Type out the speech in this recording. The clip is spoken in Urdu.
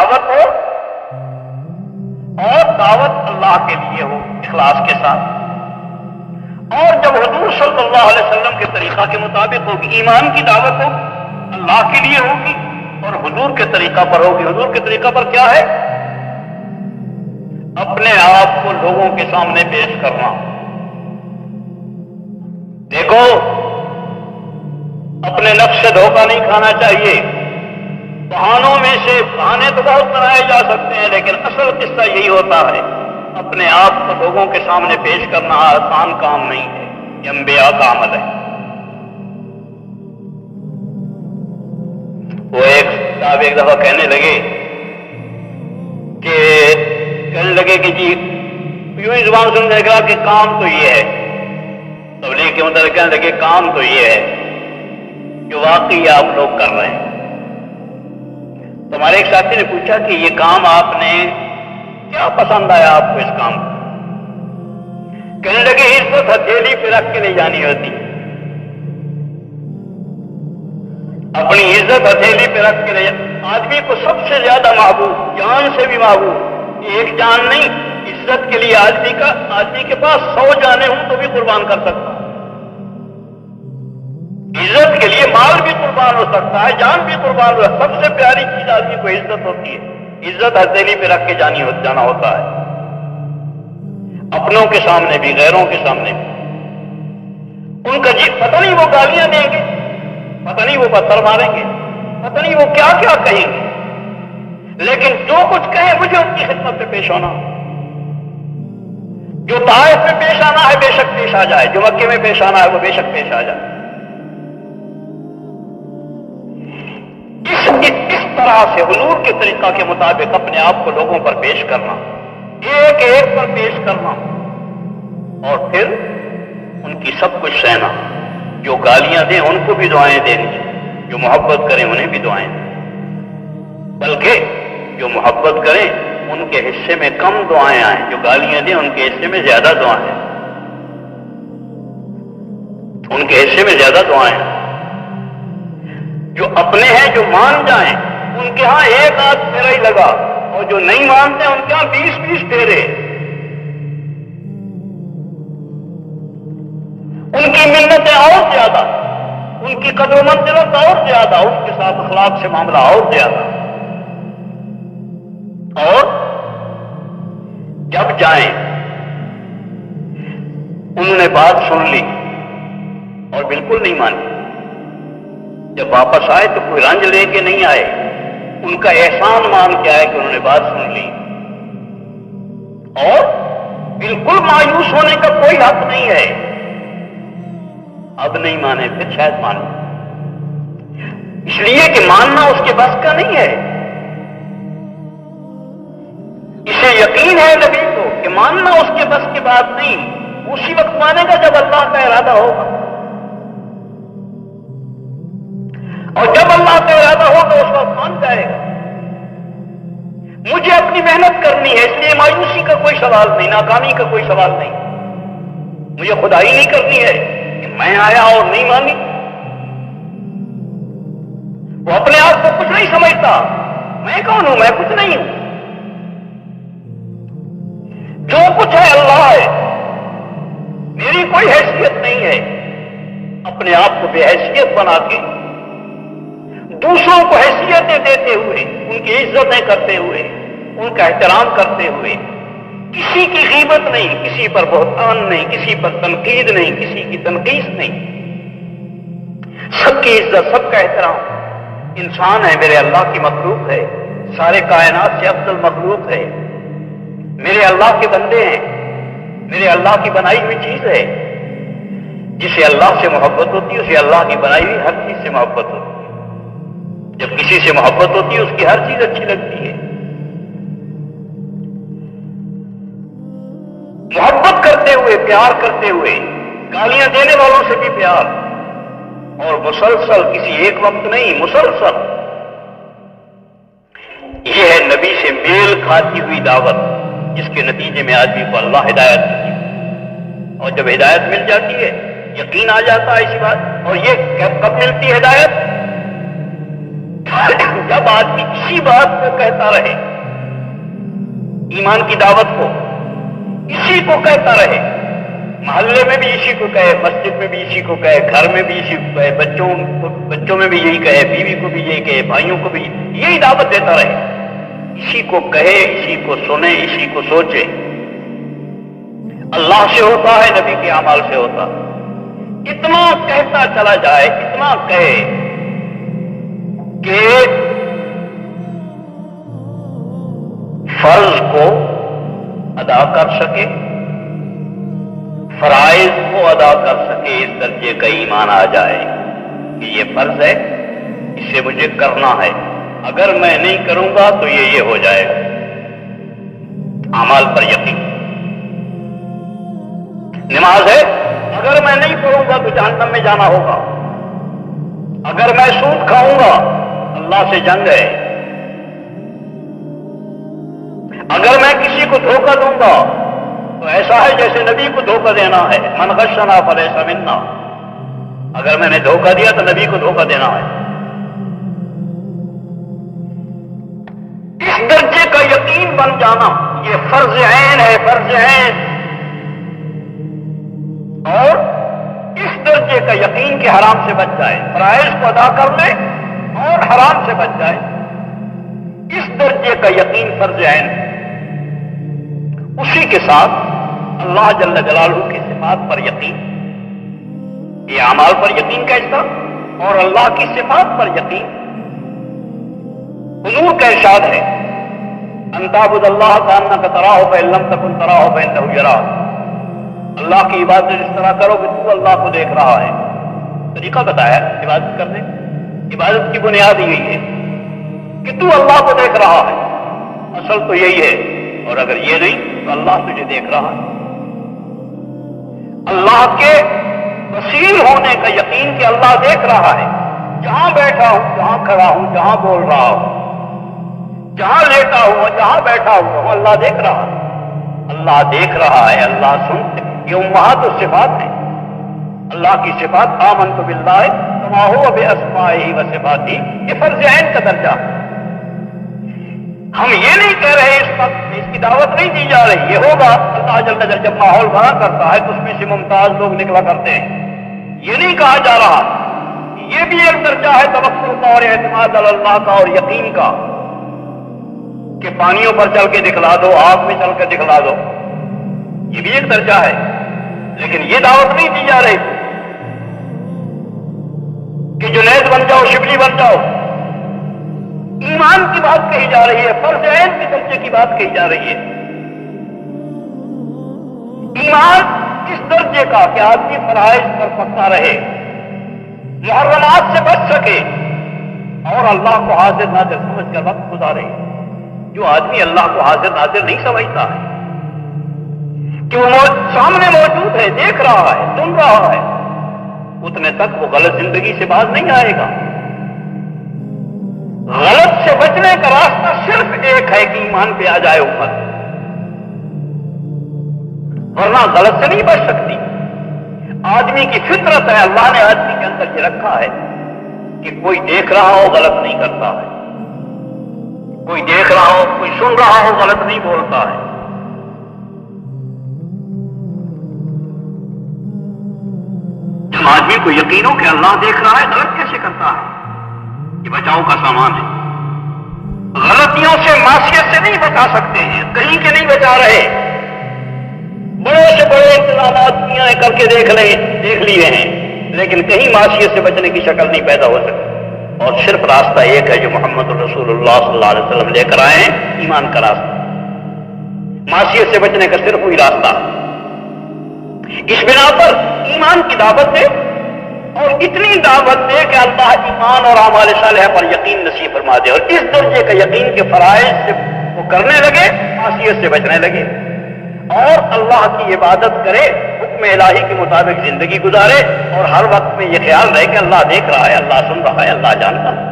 دعوت ہو اور دعوت اللہ کے لیے ہو اخلاص کے ساتھ، اور جب حضور صلی اللہ علیہ وسلم کے طریقہ کے مطابق ہوگی، ایمان کی دعوت ہوگی اللہ کے لیے ہوگی اور حضور کے طریقہ پر ہوگی۔ حضور کے طریقہ پر کیا ہے؟ اپنے آپ کو لوگوں کے سامنے پیش کرنا۔ دیکھو، اپنے نفس سے دھوکہ نہیں کھانا چاہیے۔ بہانوں میں سے بہانے تو بہت بنائے جا سکتے ہیں، لیکن اصل قصہ یہی ہوتا ہے، اپنے آپ کو لوگوں کے سامنے پیش کرنا آسان کام نہیں ہے، یہ انبیاء کا عمل ہے۔ وہ ایک صاحب ایک دفعہ کہنے لگے کہ جی یوں ہی زبان سننے لگا کہ کام تو یہ ہے، تبلیغ کے متعلق کہنے لگے کام تو یہ ہے جو واقعی آپ لوگ کر رہے ہیں۔ تو ہمارے ایک ساتھی نے پوچھا کہ یہ کام آپ نے کیا پسند آیا آپ کو اس کام کو؟ کہنے لگے عزت ہتھیلی پہ رکھ کے لے جانی ہوتی، اپنی عزت ہتھیلی پہ رکھ کے لے آدمی کو سب سے زیادہ محبوب، جان سے بھی محبوب، ایک جان نہیں، عزت کے لیے آدمی کے پاس 100 جانیں ہوں تو بھی قربان کر سکتا ہے۔ عزت کے لیے مال بھی قربان ہو سکتا ہے، جان بھی قربان ہو سکتا ہے۔ سب سے پیاری چیز آدمی کو عزت ہوتی ہے، عزت ہتھیلی پہ رکھ کے جانا ہوتا ہے، اپنوں کے سامنے بھی غیروں کے سامنے بھی۔ ان کا جی پتہ نہیں وہ گالیاں دیں گے، پتہ نہیں وہ پتھر ماریں گے، پتہ نہیں وہ کیا کیا کہیں گے، لیکن جو کچھ کہیں مجھے ان کی خدمت پہ پیش ہونا۔ جو طائف میں پیش آنا ہے بے شک پیش آ جائے، جو مکے میں پیش آنا ہے وہ بے شک پیش آ جائے۔ اس طرح سے حضور کے طریقہ کے مطابق اپنے آپ کو لوگوں پر پیش کرنا، ایک ایک پر پیش کرنا، اور پھر ان کی سب کچھ سہنا۔ جو گالیاں دیں ان کو بھی دعائیں دینی، جو محبت کریں انہیں بھی دعائیں دیں، بلکہ جو محبت کریں ان کے حصے میں کم دعائیں آئیں، جو گالیاں دیں ان کے حصے میں زیادہ دعائیں آئیں، ان کے حصے میں زیادہ دعائیں آئیں۔ جو اپنے ہیں جو مان جائیں ان کے ہاں ایک آدھ پھیرا ہی لگا، اور جو نہیں مانتے ان کے ہاں 20 پھیرے۔ ان کی منتیں اور زیادہ، ان کی قدر و منزلت اور زیادہ، ان کے ساتھ اخلاق سے معاملہ اور زیادہ۔ اور جب جائیں انہوں نے بات سن لی اور بالکل نہیں مانی، جب واپس آئے تو کوئی رنج لے کے نہیں آئے، ان کا احسان مان کے آئے کہ انہوں نے بات سن لی، اور بالکل مایوس ہونے کا کوئی حق نہیں ہے۔ اب نہیں مانے پھر شاید مانے، اس لیے کہ ماننا اس کے بس کا نہیں ہے۔ اسے یقین ہے نبی کو کہ ماننا اس کے بس کی بات نہیں، اسی وقت مانے گا جب اللہ کا ارادہ ہوگا، اور جب اللہ کا ارادہ ہوگا اس وقت مان جائے گا۔ مجھے اپنی محنت کرنی ہے، اس لیے مایوسی کا کوئی سوال نہیں، ناکامی کا کوئی سوال نہیں۔ مجھے خدائی نہیں کرنی ہے کہ میں آیا اور نہیں مانی۔ وہ اپنے آپ کو کچھ نہیں سمجھتا، میں کون ہوں؟ میں کچھ نہیں ہوں، جو کچھ ہے اللہ ہے، میری کوئی حیثیت نہیں ہے۔ اپنے آپ کو بے حیثیت بنا کے، دوسروں کو حیثیتیں دیتے ہوئے، ان کی عزتیں کرتے ہوئے، ان کا احترام کرتے ہوئے، کسی کی غیبت نہیں، کسی پر بہتان نہیں، کسی پر تنقید نہیں، کسی کی تنقید نہیں، سب کی عزت، سب کا احترام۔ انسان ہے، میرے اللہ کی مخلوق ہے، سارے کائنات سے افضل مخلوق ہے، میرے اللہ کے بندے ہیں، میرے اللہ کی بنائی ہوئی چیز ہے۔ جسے اللہ سے محبت ہوتی ہے اسے اللہ کی بنائی ہوئی ہر چیز سے محبت ہوتی ہے۔ جب کسی سے محبت ہوتی ہے اس کی ہر چیز اچھی لگتی ہے۔ محبت کرتے ہوئے، پیار کرتے ہوئے، گالیاں دینے والوں سے بھی پیار، اور مسلسل، کسی ایک وقت نہیں، مسلسل۔ یہ ہے نبی سے میل کھاتی ہوئی دعوت، جس کے نتیجے میں آدمی کو اللہ ہدایت دیتی ہے، اور جب ہدایت مل جاتی ہے یقین آ جاتا ہے اسی بات۔ اور یہ کب ملتی ہے ہدایت؟ جب آدمی اسی بات کو کہتا رہے، ایمان کی دعوت کو اسی کو کہتا رہے، محلے میں بھی اسی کو کہے، مسجد میں بھی اسی کو کہے، گھر میں بھی اسی کو کہے، بچوں میں بھی یہی کہے، بیوی کو بھی یہی کہے، بھائیوں کو بھی یہی دعوت دیتا رہے، اسی کو کہے، اسی کو سنے، اسی کو سوچے، اللہ سے ہوتا ہے، نبی کے اعمال سے ہوتا، اتنا کہتا چلا جائے، اتنا کہے کہ فرض کو ادا کر سکے، فرائض کو ادا کر سکے، اس درجے کا ایمان آ جائے کہ یہ فرض ہے، اسے مجھے کرنا ہے، اگر میں نہیں کروں گا تو یہ ہو جائے گا، اعمال پر یقین۔ نماز ہے، اگر میں نہیں پڑھوں گا تو جہنم میں جانا ہوگا، اگر میں سود کھاؤں گا اللہ سے جنگ ہے، اگر میں کسی کو دھوکہ دوں گا تو ایسا ہے جیسے نبی کو دھوکہ دینا ہے، من غشنا فلیس منا، اگر میں نے دھوکہ دیا تو نبی کو دھوکہ دینا ہے۔ اس درجے کا یقین بن جانا یہ فرض عین ہے، فرض عین، اور اس درجے کا یقین کہ حرام سے بچ جائے، فرائض کو ادا کر لے اور حرام سے بچ جائے، اس درجے کا یقین فرض عین ہے۔ اسی کے ساتھ اللہ جل جلالہ کی صفات پر یقین، یہ اعمال پر یقین کا حصہ، اور اللہ کی صفات پر یقین۔ حضور کا ارشاد ہے ان تعبد اللہ کانک تراہ فإن لم تکن تراہ فإنہ یراک، اللہ کی عبادت اس طرح کرو کہ تو اللہ کو دیکھ رہا ہے۔ طریقہ بتایا عبادت کرنے، عبادت کی بنیاد یہی ہے کہ تو اللہ کو دیکھ رہا ہے، اصل تو یہی ہے، اور اگر یہ نہیں تو اللہ تجھے دیکھ رہا ہے۔ اللہ کے بصیر ہونے کا یقین کہ اللہ دیکھ رہا ہے، جہاں بیٹھا ہوں، جہاں کھڑا ہوں، جہاں بول رہا ہوں، جہاں لیٹا ہوں، جہاں بیٹھا ہوں، اللہ دیکھ رہا ہے، اللہ دیکھ رہا ہے، اللہ سنتے، یہ امہات الصفات ہیں، اللہ کی صفات۔ آمنت باللہ کما هو باسمائہ و صفاتہ، یہ فرض عین کا درجہ۔ ہم یہ نہیں کہہ رہے اس وقت، اس کی دعوت نہیں دی جا رہی، یہ ہوگا اللہ جل جلالہ جب ماحول بنا کرتا ہے تو اس میں سے ممتاز لوگ نکلا کرتے ہیں، یہ نہیں کہا جا رہا، یہ بھی ایک درجہ ہے توکل کا اور اعتماد علی اللہ کا اور یقین کا، کہ پانیوں پر چل کے دکھلا دو، آگ میں چل کے دکھلا دو، یہ بھی ایک درجہ ہے، لیکن یہ دعوت نہیں دی جا رہی کہ جنید بن جاؤ، شبلی بن جاؤ۔ ایمان کی بات کہی جا رہی ہے، فرض عین کے درجے کی بات کہی جا رہی ہے۔ ایمان اس درجے کا کہ آدمی فرائض پر پکا رہے، محرمات سے بچ سکے، اور اللہ کو حاضر ناظر سمجھ کر وقت گزارے۔ جو آدمی اللہ کو حاضر ناظر نہیں سمجھتا ہے کہ وہ سامنے موجود ہے، دیکھ رہا ہے، سن رہا ہے، اتنے تک وہ غلط زندگی سے باز نہیں آئے گا۔ غلط سے بچنے کا راستہ صرف ایک ہے کہ ایمان پہ آ جائے امت، ورنہ غلط سے نہیں بچ سکتی۔ آدمی کی فطرت ہے، اللہ نے آدمی کے اندر یہ رکھا ہے کہ کوئی دیکھ رہا ہو غلط نہیں کرتا ہے، کوئی دیکھ رہا ہو، کوئی سن رہا ہو، غلط نہیں بولتا ہے۔ جب آدمی کو یقین ہو کہ اللہ دیکھ رہا ہے، غلط کیسے کرتا ہے؟ یہ بچاؤ کا سامان ہے۔ غلطیوں سے، معصیت سے نہیں بچا سکتے ہیں، کہیں کے نہیں بچا رہے، بڑے سے بڑے انتظامات دنیا نے کر کے دیکھ لیے ہیں، لیکن کہیں معصیت سے بچنے کی شکل نہیں پیدا ہو سکتی۔ اور صرف راستہ ایک ہے جو محمد رسول اللہ صلی اللہ علیہ وسلم لے کر آئے ہیں، ایمان کا راستہ، معصیت سے بچنے کا صرف وہی راستہ۔ اس بنا پر ایمان کی دعوت دے، اور اتنی دعوت دے کہ اللہ ایمان اور اعمال صالحہ پر یقین نصیب فرما دے، اور اس درجے کا یقین کے فرائض سے وہ کرنے لگے، معصیت سے بچنے لگے، اور اللہ کی عبادت کرے، حکم الہی کے مطابق زندگی گزارے، اور ہر وقت میں یہ خیال رہے کہ اللہ دیکھ رہا ہے، اللہ سن رہا ہے، اللہ جانتا ہے۔